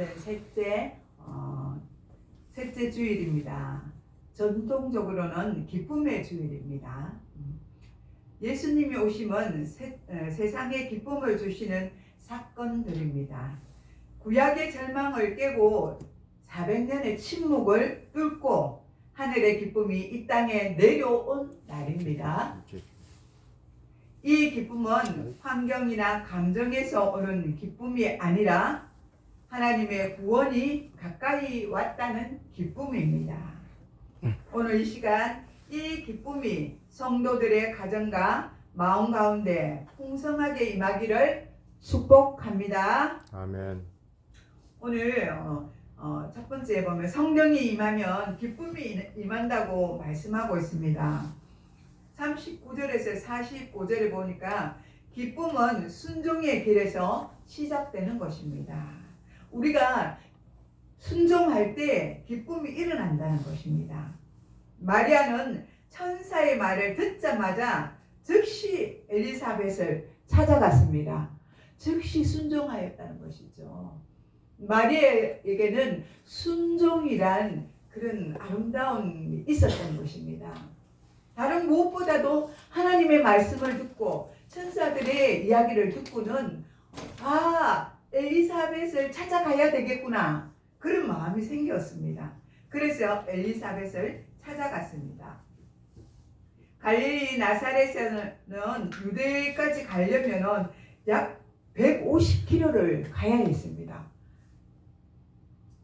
오늘은 셋째 주일입니다. 전통적으로는 기쁨의 주일입니다. 예수님이 오심은 세상에 기쁨을 주시는 사건들입니다. 구약의 절망을 깨고 400년의 침묵을 뚫고 하늘의 기쁨이 이 땅에 내려온 날입니다. 이 기쁨은 환경이나 감정에서 오는 기쁨이 아니라 하나님의 구원이 가까이 왔다는 기쁨입니다. 오늘 이 시간 이 기쁨이 성도들의 가정과 마음 가운데 풍성하게 임하기를 축복합니다. 아멘. 오늘 첫 번째 보면 성령이 임하면 기쁨이 임한다고 말씀하고 있습니다. 39절에서 45절에 보니까 기쁨은 순종의 길에서 시작되는 것입니다. 우리가 순종할 때 기쁨이 일어난다는 것입니다. 마리아는 천사의 말을 듣자마자 즉시 엘리사벳을 찾아갔습니다. 즉시 순종하였다는 것이죠. 마리아에게는 순종이란 그런 아름다움이 있었던 것입니다. 다른 무엇보다도 하나님의 말씀을 듣고 천사들의 이야기를 듣고는 엘리사벳을 찾아가야 되겠구나, 그런 마음이 생겼습니다. 그래서 엘리사벳을 찾아갔습니다. 갈릴리 나사렛에는 유대까지 가려면 약 150km를 가야 했습니다.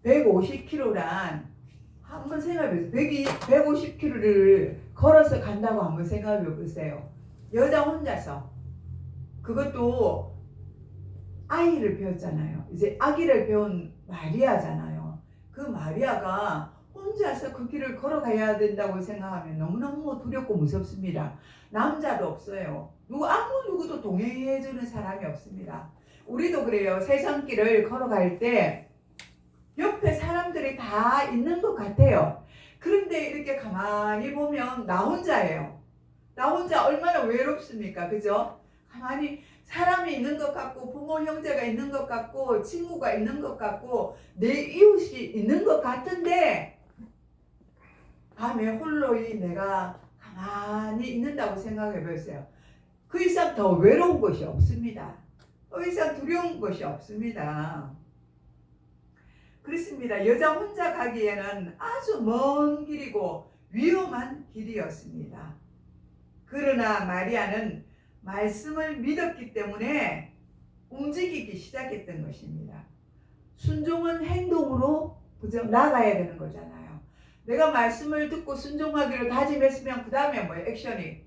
150km란 한번 생각해 보세요. 150km를 걸어서 간다고 한번 생각해 보세요. 여자 혼자서, 그것도 아이를 배웠잖아요. 이제 아기를 배운 마리아잖아요. 그 마리아가 혼자서 그 길을 걸어가야 된다고 생각하면 너무너무 두렵고 무섭습니다. 남자도 없어요. 아무 누구도 동행해주는 사람이 없습니다. 우리도 그래요. 세상길을 걸어갈 때 옆에 사람들이 다 있는 것 같아요. 그런데 이렇게 가만히 보면 나 혼자예요. 나 혼자 얼마나 외롭습니까? 그죠? 가만히 사람이 있는 것 같고, 부모 형제가 있는 것 같고, 친구가 있는 것 같고, 내 이웃이 있는 것 같은데 밤에 홀로이 내가 가만히 있는다고 생각해 보세요. 그 이상 더 외로운 것이 없습니다. 더 이상 두려운 것이 없습니다. 그렇습니다. 여자 혼자 가기에는 아주 먼 길이고 위험한 길이었습니다. 그러나 마리아는 말씀을 믿었기 때문에 움직이기 시작했던 것입니다. 순종은 행동으로 나가야 되는 거잖아요. 내가 말씀을 듣고 순종하기로 다짐했으면 그 다음에 뭐예요? 액션이.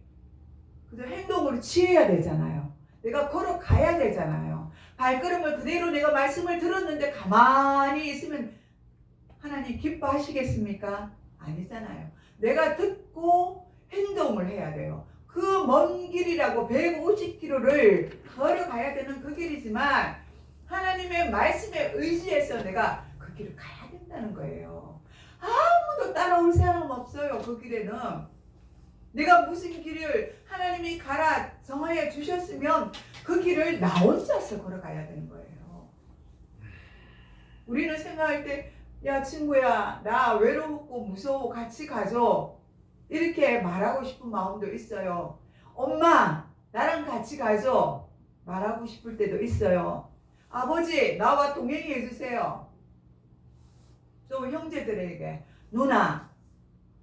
행동으로 취해야 되잖아요. 내가 걸어가야 되잖아요. 발걸음을 그대로 내가 말씀을 들었는데 가만히 있으면 하나님 기뻐하시겠습니까? 아니잖아요. 내가 듣고 행동을 해야 돼요. 그 먼 길이라고 150km를 걸어가야 되는 그 길이지만 하나님의 말씀에 의지해서 내가 그 길을 가야 된다는 거예요. 아무도 따라올 사람 없어요. 그 길에는. 내가 무슨 길을 하나님이 가라 정하여 주셨으면 그 길을 나 혼자서 걸어가야 되는 거예요. 우리는 생각할 때, 야 친구야, 나 외롭고 무서워, 같이 가죠, 이렇게 말하고 싶은 마음도 있어요. 엄마, 나랑 같이 가죠, 말하고 싶을 때도 있어요. 아버지, 나와 동행해 주세요. 또 형제들에게, 누나,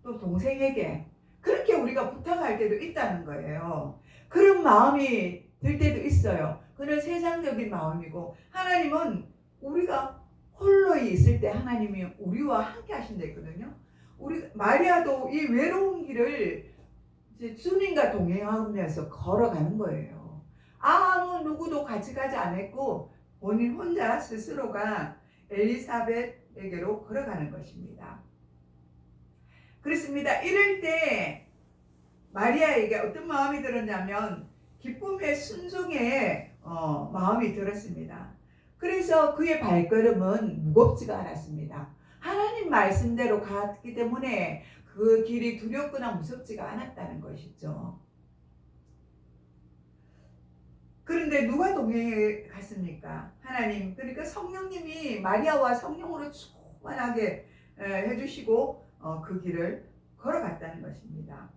또 동생에게 그렇게 우리가 부탁할 때도 있다는 거예요. 그런 마음이 들 때도 있어요. 그건 세상적인 마음이고, 하나님은 우리가 홀로 있을 때 하나님이 우리와 함께 하신다거든요. 마리아도 이 외로운 길을 이제 주님과 동행하면서 걸어가는 거예요. 아무 누구도 같이 가지 않았고 본인 혼자 스스로가 엘리사벳에게로 걸어가는 것입니다. 그렇습니다. 이럴 때 마리아에게 어떤 마음이 들었냐면 기쁨의 순종의 마음이 들었습니다. 그래서 그의 발걸음은 무겁지가 않았습니다. 하나님 말씀대로 갔기 때문에 그 길이 두렵거나 무섭지가 않았다는 것이죠. 그런데 누가 동행해 갔습니까? 하나님. 그러니까 성령님이 마리아와 성령으로 충만하게 해주시고 그 길을 걸어갔다는 것입니다.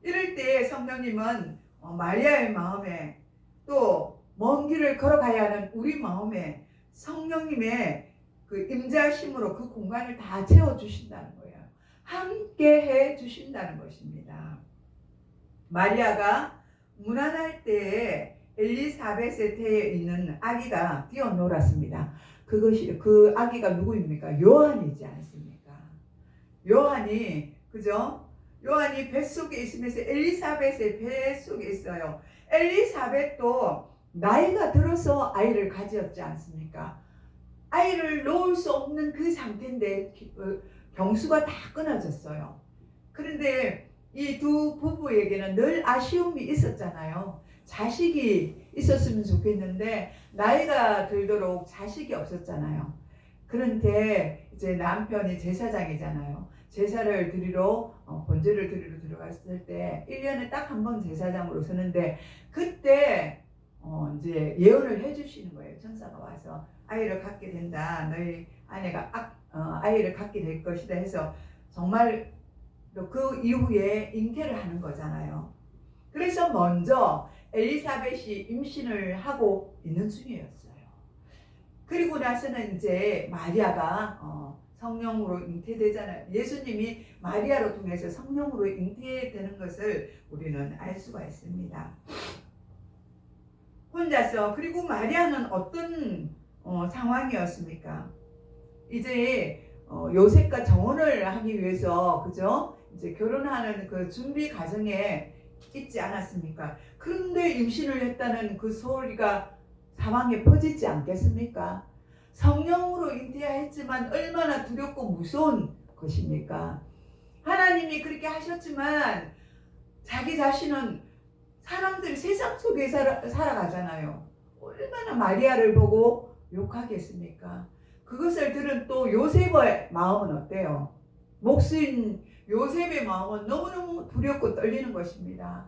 이럴 때 성령님은 마리아의 마음에 또 먼 길을 걸어가야 하는 우리 마음에 성령님의 그 임재하심으로 그 공간을 다 채워주신다는 거예요. 함께 해주신다는 것입니다. 마리아가 문안할 때에 엘리사벳의 태에 있는 아기가 뛰어놀았습니다. 그 아기가 누구입니까? 요한이지 않습니까? 요한이, 그죠? 요한이 뱃속에 있으면서 엘리사벳의 뱃속에 있어요. 엘리사벳도 나이가 들어서 아이를 가졌지 않습니까? 아이를 놓을 수 없는 그 상태인데 경수가 다 끊어졌어요. 그런데 이 두 부부에게는 늘 아쉬움이 있었잖아요. 자식이 있었으면 좋겠는데 나이가 들도록 자식이 없었잖아요. 그런데 이제 남편이 제사장이잖아요. 제사를 드리러 번제를 드리러 들어갔을 때 1년에 딱 한 번 제사장으로 서는데 그때 이제 예언을 해주시는 거예요. 천사가 와서 아이를 갖게 된다. 너희 아내가 아이를 갖게 될 것이다 해서 정말 그 이후에 잉태를 하는 거잖아요. 그래서 먼저 엘리사벳이 임신을 하고 있는 중이었어요. 그리고 나서는 이제 마리아가 성령으로 잉태되잖아요. 예수님이 마리아로 통해서 성령으로 잉태되는 것을 우리는 알 수가 있습니다. 혼자서. 그리고 마리아는 어떤 상황이었습니까? 이제 요셉과 정혼을 하기 위해서, 그죠? 이제 결혼하는 그 준비 과정에 있지 않았습니까? 그런데 임신을 했다는 그 소리가 사방에 퍼지지 않겠습니까? 성령으로 잉태했지만 얼마나 두렵고 무서운 것입니까? 하나님이 그렇게 하셨지만 자기 자신은 사람들이 세상 속에 살아가잖아요. 얼마나 마리아를 보고 욕하겠습니까? 그것을 들은 또 요셉의 마음은 어때요? 목수인 요셉의 마음은 너무너무 두렵고 떨리는 것입니다.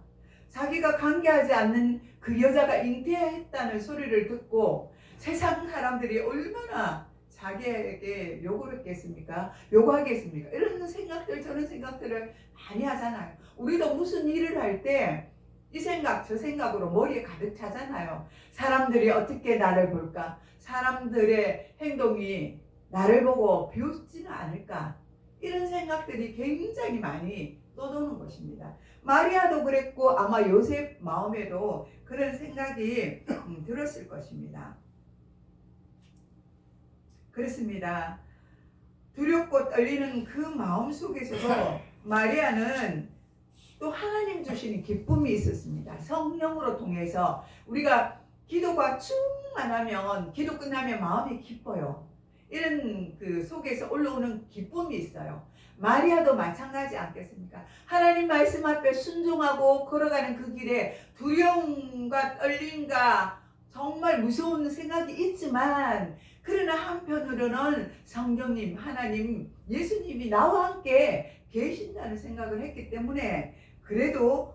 자기가 관계하지 않는 그 여자가 잉태했다는 소리를 듣고 세상 사람들이 얼마나 자기에게 욕을 했겠습니까? 요구하겠습니까? 이런 생각들, 저런 생각들을 많이 하잖아요. 우리도 무슨 일을 할 때 이 생각 저 생각으로 머리에 가득 차잖아요. 사람들이 어떻게 나를 볼까? 사람들의 행동이 나를 보고 비웃지는 않을까? 이런 생각들이 굉장히 많이 떠도는 것입니다. 마리아도 그랬고 아마 요셉 마음에도 그런 생각이 들었을 것입니다. 그렇습니다. 두렵고 떨리는 그 마음 속에서도 마리아는 또 하나님 주시는 기쁨이 있었습니다. 성령으로 통해서 우리가 기도가 충만하면 기도 끝나면 마음이 기뻐요. 이런 그 속에서 올라오는 기쁨이 있어요. 마리아도 마찬가지 않겠습니까? 하나님 말씀 앞에 순종하고 걸어가는 그 길에 두려움과 떨림과 정말 무서운 생각이 있지만 그러나 한편으로는 성령님, 하나님, 예수님이 나와 함께 계신다는 생각을 했기 때문에 그래도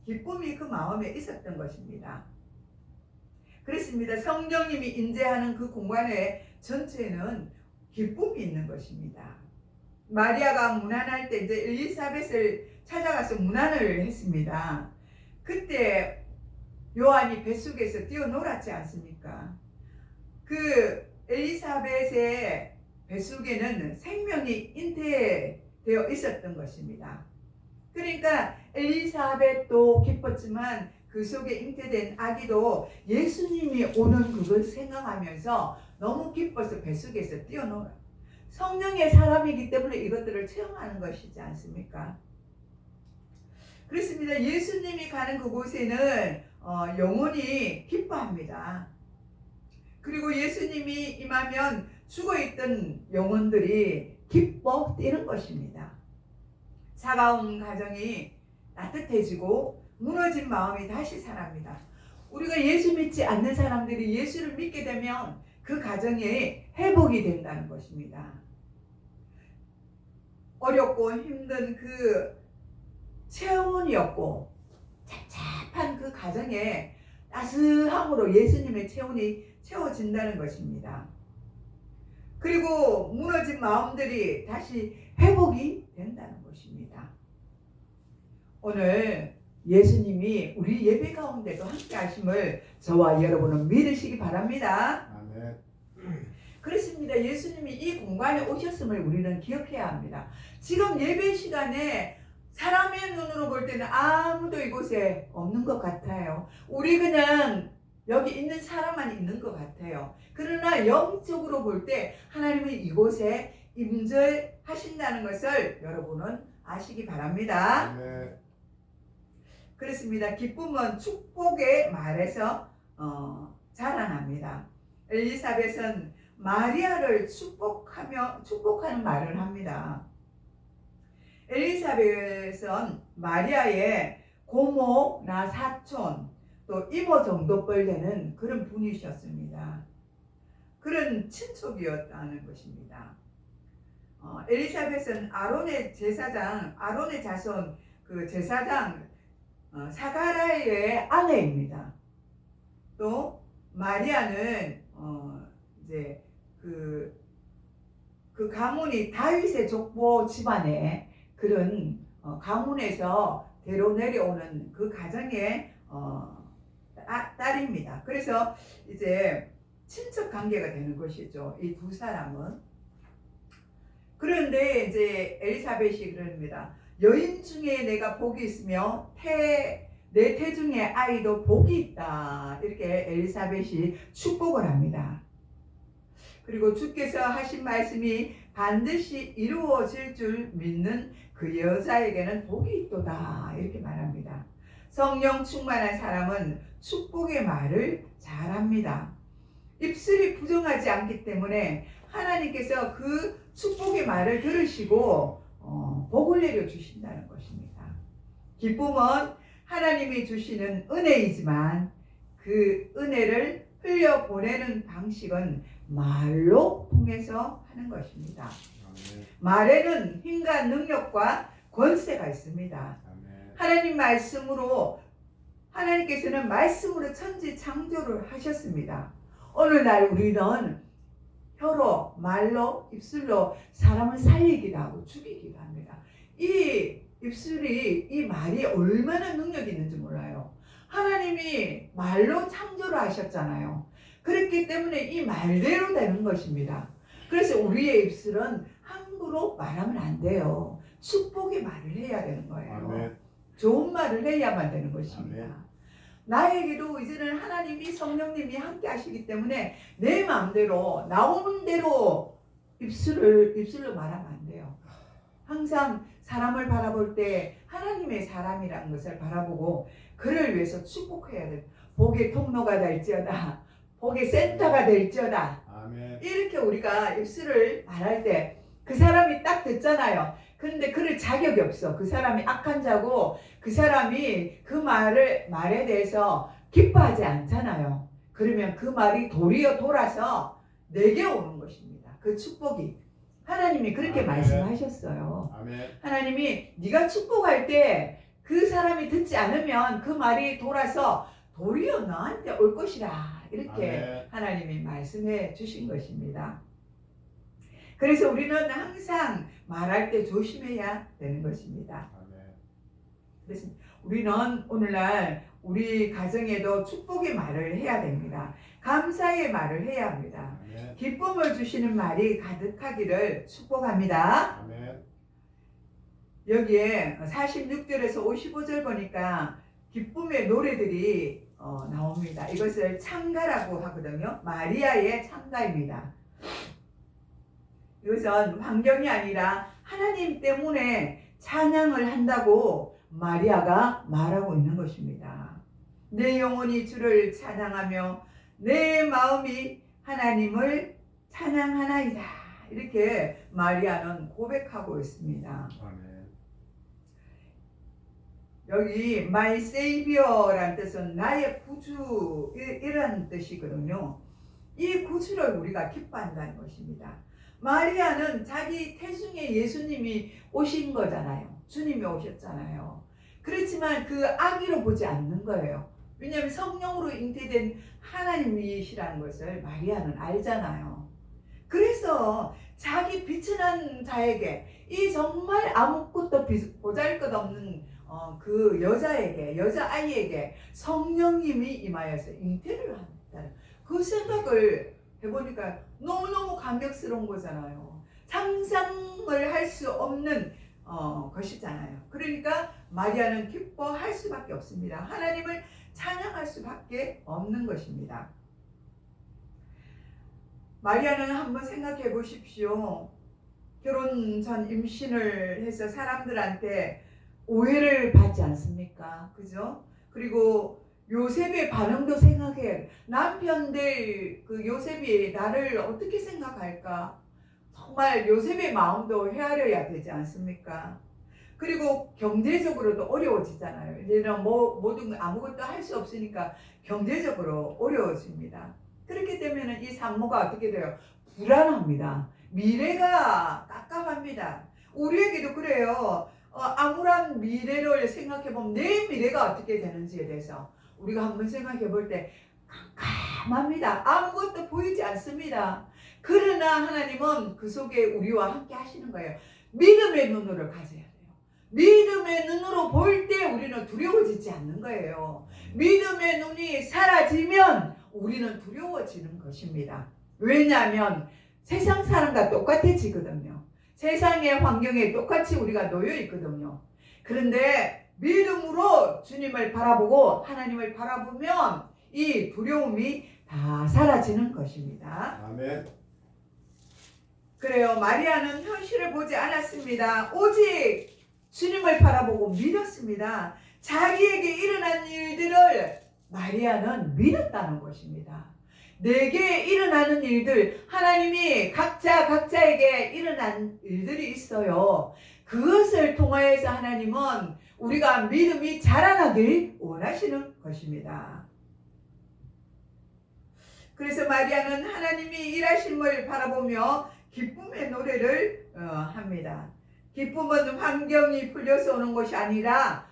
기쁨이 그 마음에 있었던 것입니다. 그렇습니다. 성령님이 임재하는 그 공간의 전체에는 기쁨이 있는 것입니다. 마리아가 문안할 때 이제 엘리사벳을 찾아가서 문안을 했습니다. 그때 요한이 뱃속에서 뛰어놀았지 않습니까? 그 엘리사벳의 뱃속에는 생명이 잉태되어 있었던 것입니다. 그러니까 엘리사벳도 기뻤지만 그 속에 잉태된 아기도 예수님이 오는 그걸 생각하면서 너무 기뻐서 뱃속에서 뛰어놀아요. 성령의 사람이기 때문에 이것들을 체험하는 것이지 않습니까? 그렇습니다. 예수님이 가는 그곳에는 영혼이 기뻐합니다. 그리고 예수님이 임하면 죽어있던 영혼들이 기뻐 뛰는 것입니다. 차가운 가정이 따뜻해지고 무너진 마음이 다시 살아납니다. 우리가 예수 믿지 않는 사람들이 예수를 믿게 되면 그 가정이 회복이 된다는 것입니다. 어렵고 힘든 그 체험이었고 착잡한 그 가정에 따스함으로 예수님의 체온이 채워진다는 것입니다. 그리고 무너진 마음들이 다시 회복이 된다는 것입니다. 오늘 예수님이 우리 예배 가운데도 함께 하심을 저와 여러분은 믿으시기 바랍니다. 아멘. 그렇습니다. 예수님이 이 공간에 오셨음을 우리는 기억해야 합니다. 지금 예배 시간에 사람의 눈으로 볼 때는 아무도 이곳에 없는 것 같아요. 우리 그냥 여기 있는 사람만 있는 것 같아요. 그러나 영적으로 볼 때 하나님이 이곳에 임재하신다는 것을 여러분은 아시기 바랍니다. 아멘. 그렇습니다. 기쁨은 축복의 말에서 자라납니다. 엘리사벳은 마리아를 축복하는 말을 합니다. 엘리사벳은 마리아의 고모나 사촌 또 이모 정도뻘 되는 그런 분이셨습니다. 그런 친척이었다는 것입니다. 엘리사벳은 아론의 자손 그 제사장 사가랴의 아내입니다. 또 마리아는 이제 그 가문이 다윗의 족보 집안의 그런 가문에서 대로 내려오는 그 가정의 딸입니다. 그래서 이제 친척 관계가 되는 것이죠. 이 두 사람은. 그런데 이제 엘리사벳이 그럽니다. 여인 중에 내가 복이 있으며 내 태중의 아이도 복이 있다. 이렇게 엘리사벳이 축복을 합니다. 그리고 주께서 하신 말씀이 반드시 이루어질 줄 믿는 그 여자에게는 복이 있도다. 이렇게 말합니다. 성령 충만한 사람은 축복의 말을 잘합니다. 입술이 부정하지 않기 때문에 하나님께서 그 축복의 말을 들으시고 복을 내려 주신다는 것입니다. 기쁨은 하나님이 주시는 은혜이지만 그 은혜를 흘려보내는 방식은 말로 통해서 하는 것입니다. 아멘. 말에는 힘과 능력과 권세가 있습니다. 아멘. 하나님께서는 말씀으로 천지 창조를 하셨습니다. 오늘날 우리는 혀로, 말로, 입술로 사람을 살리기도 하고 죽이기도 합니다. 이 말이 얼마나 능력이 있는지 몰라요. 하나님이 말로 창조를 하셨잖아요. 그렇기 때문에 이 말대로 되는 것입니다. 그래서 우리의 입술은 함부로 말하면 안 돼요. 축복의 말을 해야 되는 거예요. 아멘. 좋은 말을 해야만 되는 것입니다. 아멘. 나에게도 이제는 하나님이 성령님이 함께 하시기 때문에 내 마음대로 나오는 대로 입술로 말하면 안 돼요. 항상 사람을 바라볼 때 하나님의 사람이라는 것을 바라보고 그를 위해서 축복해야 돼요. 복의 통로가 될지어다. 복의 센터가 될지어다. 아멘. 이렇게 우리가 입술을 말할 때 그 사람이 딱 듣잖아요. 그런데 그럴 자격이 없어. 그 사람이 악한 자고 그 사람이 그 말에 대해서 기뻐하지 않잖아요. 그러면 그 말이 도리어 돌아서 내게 오는 것입니다. 그 축복이. 하나님이 그렇게 아멘. 말씀하셨어요. 아멘. 하나님이 네가 축복할 때 그 사람이 듣지 않으면 그 말이 돌아서 도리어 너한테 올 것이라. 이렇게 아멘. 하나님이 말씀해 주신 것입니다. 그래서 우리는 항상 말할 때 조심해야 되는 것입니다. 아멘. 그래서 우리는 오늘날 우리 가정에도 축복의 말을 해야 됩니다. 감사의 말을 해야 합니다. 아멘. 기쁨을 주시는 말이 가득하기를 축복합니다. 아멘. 여기에 46절에서 55절 보니까 기쁨의 노래들이 나옵니다. 이것을 찬가라고 하거든요. 마리아의 찬가입니다. 이것은 환경이 아니라 하나님 때문에 찬양을 한다고 마리아가 말하고 있는 것입니다. 내 영혼이 주를 찬양하며 내 마음이 하나님을 찬양하나이다. 이렇게 마리아는 고백하고 있습니다. 아멘. 여기 My Savior라는 뜻은 나의 구주 이라는 뜻이거든요. 이 구주를 우리가 기뻐한다는 것입니다. 마리아는 자기 태중에 예수님이 오신 거잖아요. 주님이 오셨잖아요. 그렇지만 그 아기로 보지 않는 거예요. 왜냐하면 성령으로 잉태된 하나님이시라는 것을 마리아는 알잖아요. 그래서 자기 비천한 자에게, 이 정말 아무것도 보잘것없는 그 여자아이에게 성령님이 임하여서 잉태를 한다는 그 생각을 해보니까 너무너무 감격스러운 거잖아요. 상상을 할 수 없는 것이잖아요. 그러니까 마리아는 기뻐할 수밖에 없습니다. 하나님을 찬양할 수밖에 없는 것입니다. 마리아는 한번 생각해 보십시오. 결혼 전 임신을 해서 사람들한테 오해를 받지 않습니까? 그죠? 그리고 요셉의 반응도 생각해. 남편들 그 요셉이 나를 어떻게 생각할까? 정말 요셉의 마음도 헤아려야 되지 않습니까? 그리고 경제적으로도 어려워지잖아요. 이제는 모든 아무것도 할 수 없으니까 경제적으로 어려워집니다. 그렇게 되면 이 산모가 어떻게 돼요? 불안합니다. 미래가 깜깜합니다. 우리에게도 그래요. 암울한 미래를 생각해보면 내 미래가 어떻게 되는지에 대해서 우리가 한번 생각해볼 때 깜깜합니다. 아무것도 보이지 않습니다. 그러나 하나님은 그 속에 우리와 함께 하시는 거예요. 믿음의 눈으로 가져야 돼요. 믿음의 눈으로 볼 때 우리는 두려워지지 않는 거예요. 믿음의 눈이 사라지면 우리는 두려워지는 것입니다. 왜냐하면 세상 사람과 똑같아지거든요. 세상의 환경에 똑같이 우리가 놓여 있거든요. 그런데 믿음으로 주님을 바라보고 하나님을 바라보면 이 두려움이 다 사라지는 것입니다. 아멘. 그래요. 마리아는 현실을 보지 않았습니다. 오직 주님을 바라보고 믿었습니다. 자기에게 일어난 일들을 마리아는 믿었다는 것입니다. 내게 일어나는 일들, 하나님이 각자에게 일어난 일들이 있어요. 그것을 통하여서 하나님은 우리가 믿음이 자라나길 원하시는 것입니다. 그래서 마리아는 하나님이 일하심을 바라보며 기쁨의 노래를 합니다. 기쁨은 환경이 풀려서 오는 것이 아니라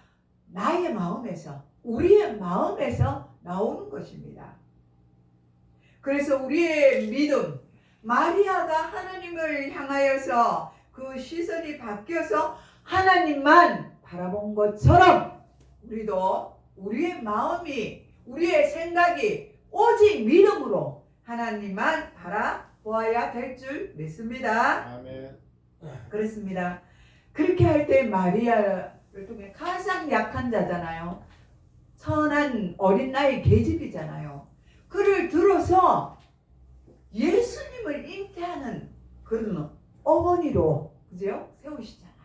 나의 마음에서, 우리의 마음에서 나오는 것입니다. 그래서 우리의 믿음, 마리아가 하나님을 향하여서 그 시선이 바뀌어서 하나님만 바라본 것처럼 우리도 우리의 마음이, 우리의 생각이 오직 믿음으로 하나님만 바라보아야 될 줄 믿습니다. 아멘. 그렇습니다. 그렇게 할 때 마리아를 통해 가장 약한 자잖아요. 선한 어린 나이 계집이잖아요. 그를 들어서 예수님을 잉태하는 그런 어머니로, 그죠? 세우시잖아요.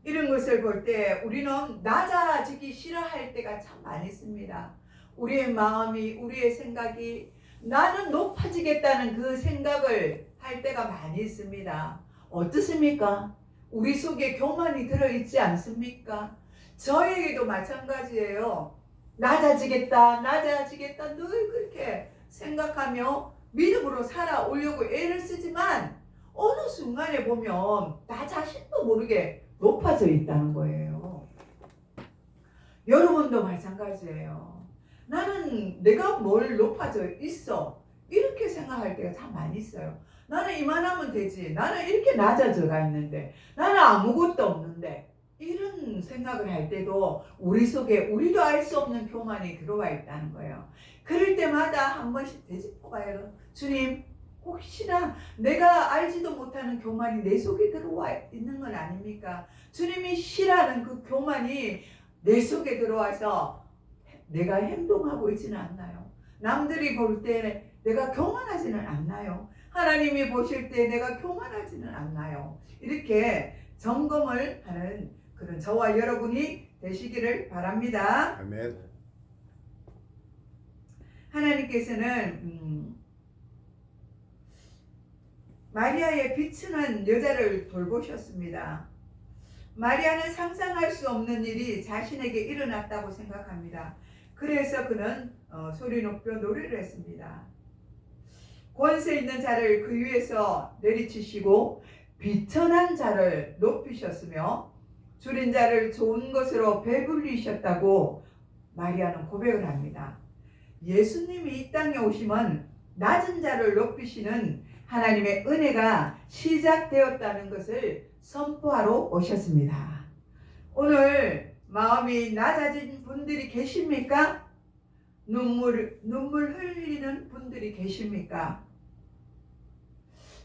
이런 것을 볼 때 우리는 낮아지기 싫어할 때가 참 많이 있습니다. 우리의 마음이, 우리의 생각이 나는 높아지겠다는 그 생각을 할 때가 많이 있습니다. 어떻습니까? 우리 속에 교만이 들어있지 않습니까? 저에게도 마찬가지예요. 낮아지겠다 늘 그렇게 생각하며 믿음으로 살아오려고 애를 쓰지만 어느 순간에 보면 나 자신도 모르게 높아져 있다는 거예요. 여러분도 마찬가지예요. 나는 내가 뭘 높아져 있어, 이렇게 생각할 때가 참 많이 있어요. 나는 이만하면 되지, 나는 이렇게 낮아져가 있는데, 나는 아무것도 없는데, 이런 생각을 할 때도 우리 속에 우리도 알 수 없는 교만이 들어와 있다는 거예요. 그럴 때마다 한 번씩 되짚어봐요. 주님, 혹시나 내가 알지도 못하는 교만이 내 속에 들어와 있는 건 아닙니까? 주님이 싫어하는 그 교만이 내 속에 들어와서 내가 행동하고 있지는 않나요? 남들이 볼 때 내가 교만하지는 않나요? 하나님이 보실 때 내가 교만하지는 않나요? 이렇게 점검을 하는 그런 저와 여러분이 되시기를 바랍니다. 아멘. 하나님께서는 마리아의 비천한 여자를 돌보셨습니다. 마리아는 상상할 수 없는 일이 자신에게 일어났다고 생각합니다. 그래서 그는 소리 높여 노래를 했습니다. 권세 있는 자를 그 위에서 내리치시고 비천한 자를 높이셨으며 줄인 자를 좋은 것으로 배불리셨다고 마리아는 고백을 합니다. 예수님이 이 땅에 오시면 낮은 자를 높이시는 하나님의 은혜가 시작되었다는 것을 선포하러 오셨습니다. 오늘 마음이 낮아진 분들이 계십니까? 눈물 흘리는 분들이 계십니까?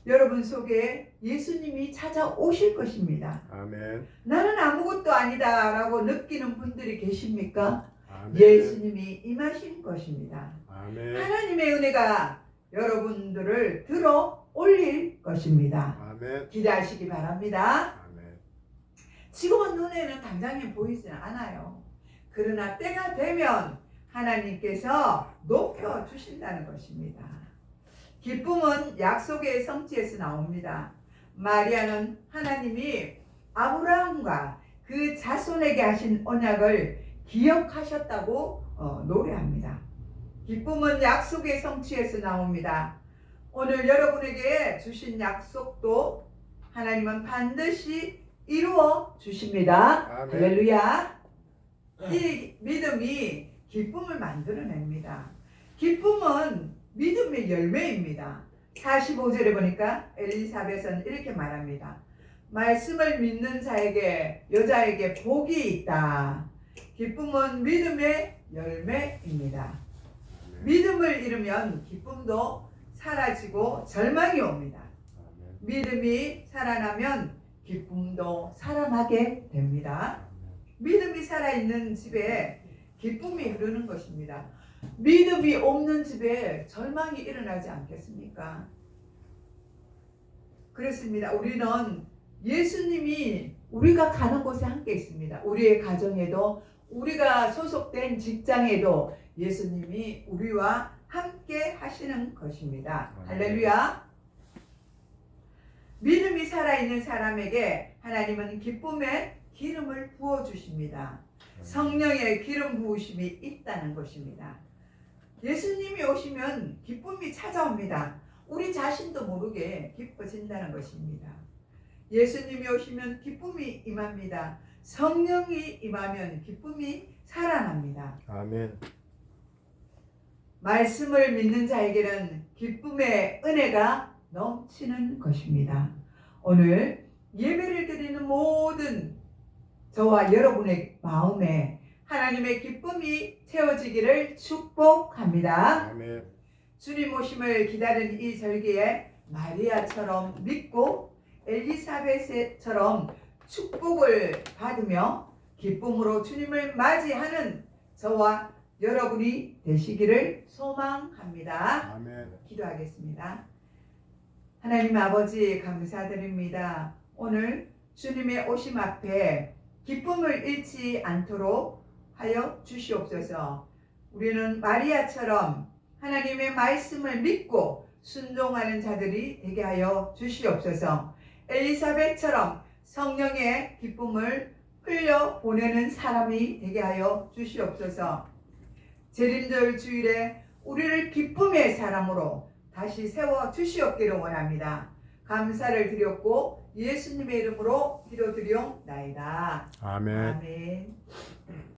여러분 속에 예수님이 찾아오실 것입니다. 아멘. 나는 아무것도 아니다 라고 느끼는 분들이 계십니까? 아멘. 예수님이 임하신 것입니다. 아멘. 하나님의 은혜가 여러분들을 들어 올릴 것입니다. 아멘. 기대하시기 바랍니다. 아멘. 지금은 눈에는 당장에 보이지는 않아요. 그러나 때가 되면 하나님께서 높여주신다는 것입니다. 기쁨은 약속의 성취에서 나옵니다. 마리아는 하나님이 아브라함과 그 자손에게 하신 언약을 기억하셨다고 노래합니다. 기쁨은 약속의 성취에서 나옵니다. 오늘 여러분에게 주신 약속도 하나님은 반드시 이루어 주십니다. 아멘. 할렐루야. 이 믿음이 기쁨을 만들어냅니다. 기쁨은 믿음의 열매입니다. 45절에 보니까 엘리사벳은 이렇게 말합니다. 말씀을 믿는 자에게 여자에게 복이 있다. 기쁨은 믿음의 열매입니다. 믿음을 잃으면 기쁨도 사라지고 절망이 옵니다. 믿음이 살아나면 기쁨도 살아나게 됩니다. 믿음이 살아있는 집에 기쁨이 흐르는 것입니다. 믿음이 없는 집에 절망이 일어나지 않겠습니까? 그렇습니다. 우리는 예수님이 우리가 가는 곳에 함께 있습니다. 우리의 가정에도 우리가 소속된 직장에도 예수님이 우리와 함께 하시는 것입니다. 할렐루야. 믿음이 살아있는 사람에게 하나님은 기쁨의 기름을 부어주십니다. 성령의 기름 부으심이 있다는 것입니다. 예수님이 오시면 기쁨이 찾아옵니다. 우리 자신도 모르게 기뻐진다는 것입니다. 예수님이 오시면 기쁨이 임합니다. 성령이 임하면 기쁨이 살아납니다. 아멘. 말씀을 믿는 자에게는 기쁨의 은혜가 넘치는 것입니다. 오늘 예배를 드리는 모든 저와 여러분의 마음에 하나님의 기쁨이 채워지기를 축복합니다. 아멘. 주님 오심을 기다리는 이 절기에 마리아처럼 믿고 엘리사벳처럼 축복을 받으며 기쁨으로 주님을 맞이하는 저와 여러분이 되시기를 소망합니다. 아멘. 기도하겠습니다. 하나님 아버지 감사드립니다. 오늘 주님의 오심 앞에 기쁨을 잃지 않도록 하여 주시옵소서. 우리는 마리아처럼 하나님의 말씀을 믿고 순종하는 자들이 되게 하여 주시옵소서. 엘리사벳처럼 성령의 기쁨을 흘려 보내는 사람이 되게 하여 주시옵소서. 재림절 주일에 우리를 기쁨의 사람으로 다시 세워 주시옵기를 원합니다. 감사를 드렸고 예수님의 이름으로 기도드리옵나이다. 아멘. 아멘.